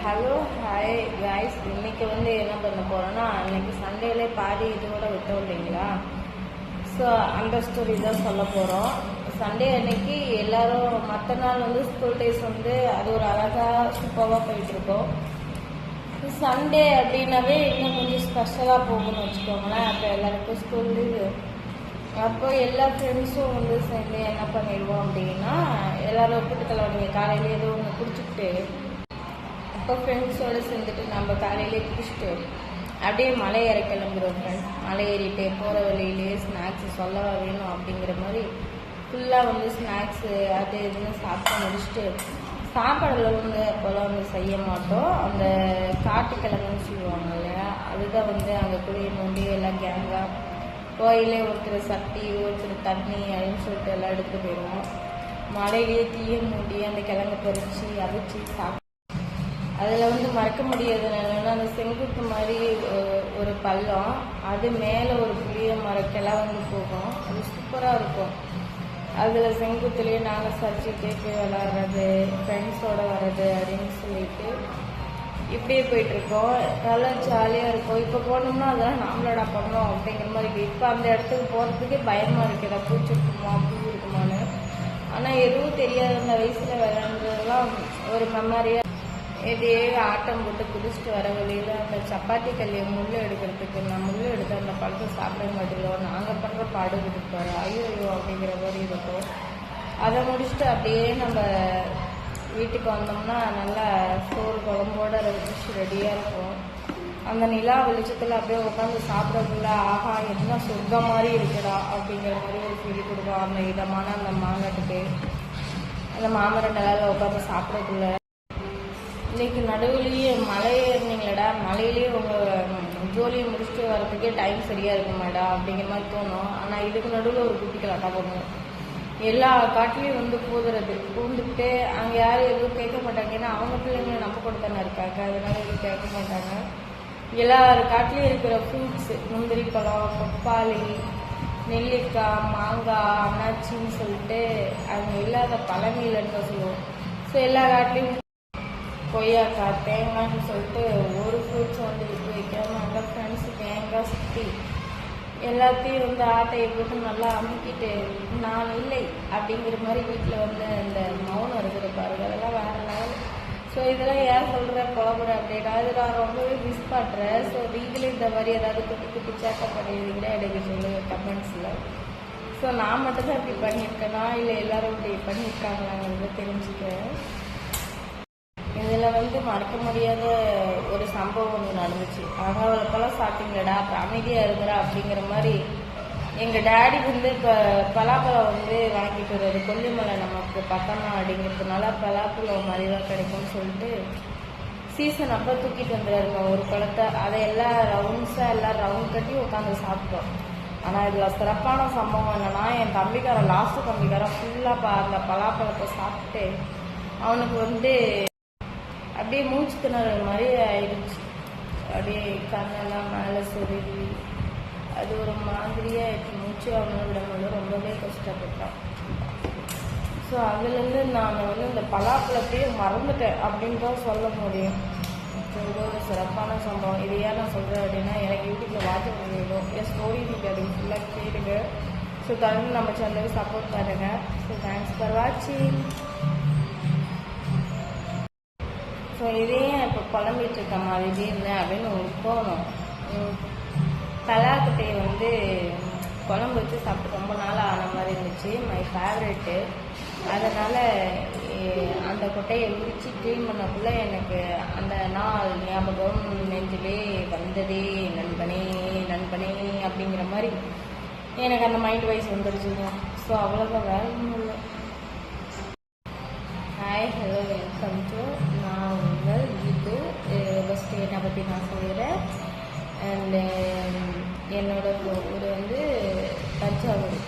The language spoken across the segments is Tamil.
ஹலோ ஹாய் காய்ஸ், இன்னைக்கு வந்து என்ன பண்ண போறோம்னா, அன்னைக்கு சண்டேலே பாதி இதோட விட்டோம் இல்லைங்களா. ஸோ அந்த ஸ்டோரி தான் சொல்ல போகிறோம். சண்டே அன்னைக்கு எல்லாரும் மற்ற நாள் வந்து ஸ்கூல் டேஸ் வந்து அது ஒரு அழகாக சூப்பராக போயிட்டுருக்கோம். சண்டே அப்படின்னாவே இன்னும் கொஞ்சம் ஸ்பெஷலாக போகணும்னு வச்சுக்கோங்களேன். அப்போ எல்லாருக்கும் ஸ்கூல் லீவு. அப்போ எல்லா ஃப்ரெண்ட்ஸும் வந்து சேர்ந்து என்ன பண்ணிடுவோம் அப்படின்னா, எல்லாரும் கூட்டத்தில் நீங்கள் காலையில் ஏதோ ஒன்று குடிச்சுக்கிட்டு அப்போ ஃப்ரெண்ட்ஸோடு சேர்ந்துட்டு நம்ம காலையிலே குடிச்சிட்டு அப்படியே மலை ஏற கிளம்புறோம். ஃப்ரெண்ட்ஸ் மலை ஏறிட்டு போகிற வழியிலேயே ஸ்நாக்ஸு சொல்லவா வேணும் அப்படிங்கிற மாதிரி ஃபுல்லாக வந்து ஸ்நாக்ஸு அது இதுன்னு சாப்பிட்டு முடிச்சுட்டு, சாப்பாடில் வந்து அப்போல்லாம் வந்து செய்ய மாட்டோம். அந்த காட்டுக்கிழங்குன்னு சொல்லுவாங்க இல்லையா, அதுதான் வந்து அங்கே குடியை நோண்டி எல்லாம் கேங்காக கோயிலே ஒருத்தர் சட்டி ஒருத்தர் தண்ணி அப்படின்னு சொல்லிட்டு எல்லாம் எடுத்துகிட்டு போயிடுவோம். மலையிலேயே தீய மூடி அந்த கிழங்கு பறித்து அவிச்சு சாப்பிட்டு, அதில் வந்து மறக்க முடியாது என்னென்னா, அந்த செங்குத்து மாதிரி ஒரு பள்ளம், அது மேலே ஒரு புளிய மரக்கெல்லாம் வந்து போகும். அது சூப்பராக இருக்கும். அதில் செங்குத்துலேயே நாங்கள் சரிச்சுட்டே போய் விளாட்றது, ஃப்ரெண்ட்ஸோடு வர்றது அப்படின்னு சொல்லிட்டு இப்படியே போயிட்டுருக்கோம். நல்லா ஜாலியாக இருக்கும். இப்போ போனோம்னா அதெல்லாம் நாமளோட பண்ணோம் அப்படிங்கிற மாதிரி இருக்குது. இப்போ அந்த இடத்துக்கு போகிறதுக்கே பயமாக இருக்குது, பூச்சி இருக்குமா பூ இருக்குமான்னு. ஆனால் எதுவும் தெரியாத அந்த வயசில் விளையாடுறதுலாம் ஒரு மெமரியாக. இதே ஆட்டம் போட்டு குதிச்சுட்டு வர வழியில் அந்த சப்பாத்தி கல்லியை முள் எடுக்கிறதுக்கு நான் முள் எடுத்து அந்த பழத்தை சாப்பிட மாட்டேங்கிறோம். நாங்கள் பண்ணுற பாடு கொடுப்பாரு ஐயோ அப்படிங்கிற மாதிரி இருக்கும். அதை முடிச்சுட்டு அப்படியே நம்ம வீட்டுக்கு வந்தோம்னா நல்லா சோறு குழம்போட டிஷ் ரெடியாக இருக்கும். அந்த நிலா வெளிச்சத்தில் அப்படியே உட்காந்து சாப்பிடக்குள்ள ஆஹா என்ன சொர்க்கம் மாதிரி இருக்குடா அப்படிங்கிற மாதிரி ஒரு ஃபீல் கொடுக்கும். அந்த இதமான அந்த மாங்காட்டுக்கு அந்த மாமரம் நிலாவில் உட்காந்து சாப்பிடக்குள்ள. இன்னைக்கு நடுவுலேயே மலை ஏறினீங்களடா, மலையிலேயே உங்கள் ஜோலியை முடிச்சுட்டு வரதுக்கே டைம் சரியாக இருக்குமாடா அப்படிங்கிற மாதிரி தோணும். ஆனால் இதுக்கு நடுவில் ஒரு குட்டி கலாட்டா போடணும். எல்லா காட்டிலையும் வந்து பூந்துக்கிட்டு அங்கே யாரும் எதுவும் கேட்க மாட்டாங்க. ஏன்னா அவங்க பிள்ளைங்க நம்ம கூட தானே இருக்காங்க, அதனால எதுவும் கேட்க மாட்டாங்க. எல்லார் காட்டிலையும் இருக்கிற ஃப்ரூட்ஸு, முந்திரி பழம், பப்பாளி, நெல்லிக்காய், மாங்காய், அன்னாச்சின்னு சொல்லிட்டு அவங்க இல்லாத பழமையிலன்னு சொல்லுவோம். ஸோ எல்லா காட்டிலையும் கொய்யாக்காய், தேங்காய்ன்னு சொல்லிட்டு ஒரு ஃப்ரூட்ஸ் வந்து விட்டு வைக்காமல் அந்த ஃப்ரெண்ட்ஸு தேங்காய் சுற்றி எல்லாத்தையும் வந்து ஆட்டையை போட்டு நல்லா அமுக்கிட்டு நான் இல்லை அப்படிங்கிற மாதிரி வீட்டில் வந்து இந்த மௌனம் இருக்கிற பாருங்க, அதெல்லாம் வேறு லெவல். ஸோ இதெல்லாம் ஏன் சொல்கிற குழம்புற அப்படின்னா, அது நான் ரொம்பவே மிஸ் பண்ணுறேன். ஸோ நீங்களும் இந்த மாதிரி ஏதாவது குட்டி குட்டி சேட்டை பண்ணியிருந்தீங்கன்னா எனக்கு சொல்லுங்கள் கமெண்ட்ஸில். ஸோ நான் மட்டும்தான் இப்படி பண்ணியிருக்கேனா இல்லை எல்லோரும் இப்படி பண்ணியிருக்காங்களாங்கிறத தெரிஞ்சுக்கிறேன். இதில் வந்து மறக்க முடியாத ஒரு சம்பவம் ஒன்று நடந்துச்சு. அவங்களுக்கெல்லாம் சாப்பிட்டீங்களடா அப்புறம் அமைதியாக இருக்கிறா அப்படிங்கிற மாதிரி எங்கள் டேடி வந்து இப்போ பலாப்பழம் வந்து வாங்கிட்டு வருவார். கொல்லிமலை நமக்கு பக்கமாக அப்படிங்கிறதுனால பலாப்பழம் மலிவாக கிடைக்கும்னு சொல்லிட்டு சீசன் அப்போ தூக்கிட்டு வந்துடுறாருங்க ஒரு பழத்தை. அதை எல்லாம் ரவுண்ட்ஸாக எல்லாம் ரவுண்ட் கட்டி உட்காந்து சாப்பிட்டோம். ஆனால் இதில் சிறப்பான சம்பவம் என்னென்னா, என் தம்பிக்காரன் லாஸ்ட்டு தம்பிக்காரன் ஃபுல்லாக அந்த பலாப்பழத்தை சாப்பிட்டு அவனுக்கு வந்து அப்படியே மூச்சு திணறல் மாதிரி ஆயிடுச்சு. அப்படியே கண்ணெல்லாம் மேலே சொருகி அது ஒரு மாதிரியாக மூச்சு அவனை விடும்போது ரொம்பவே கஷ்டப்பட்டான். ஸோ அதுலேருந்து நான் வந்து இந்த பலாப்பழத்தையே மறந்துட்டேன் அப்படின்னு தான் சொல்ல முடியும். இது ஒரு சிறப்பான சம்பவம். இது ஏன் நான் சொல்கிறேன் அப்படின்னா, எனக்கு யூடியூப்பில் வாட்ச் பண்ணிடும் என் ஸ்டோரி நீங்கள் அது ஃபுல்லாக கேளுங்க. ஸோ தொடர்ந்து நம்ம சேனலுக்கு சப்போர்ட் பண்ணுங்கள். ஸோ தேங்க்ஸ் ஃபார் வாட்சிங். ஸோ இதையும் இப்போ குழம்பிட்டு இருக்க மாதிரி இல்லை அப்படின்னு உங்களுக்கு தோணும். பலாக்கொட்டையை வந்து குழம்பு வச்சு சாப்பிட்டு ரொம்ப நாள் ஆன மாதிரி இருந்துச்சு. My favourite. அதனால் அந்த கொட்டையை உரித்து க்ளீன் பண்ணக்குள்ளே எனக்கு அந்த நாள் ஞாபகம் நெஞ்சிலே வந்ததே நண்பனே நண்பனே அப்படிங்கிற மாதிரி எனக்கு அந்த மைண்ட் வைஸ் வந்துடுச்சுங்க. ஸோ அவ்வளோதான், வேற ஒன்றும் இல்லை. ஹாய் ஹலோ வெல்கம் டு நான் உங்கள் கீது. ஃபஸ்ட்டு என்னை பற்றி நான் சொல்கிறேன். அண்டு என்னோட ஊர் வந்து தஞ்சாவூர்.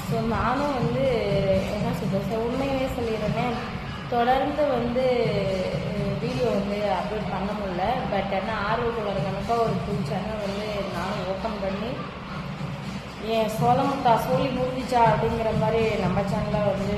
ஸோ நானும் வந்து என்ன சொல்கிறேன், உண்மையே சொல்லிடுறேன், தொடர்ந்து வந்து வீடியோ வந்து அப்லோட் பண்ண முடியல. பட் ஆனால் ஆர்வத்தில் இருக்கணுக்கா ஒரு ஃபுல் சேனல் வந்து நானும் ஓப்பன் பண்ணி என் சோழமுத்தா சோழி முடிஞ்சிச்சா அப்படிங்கிற மாதிரி நம்ம சேனலில் வந்து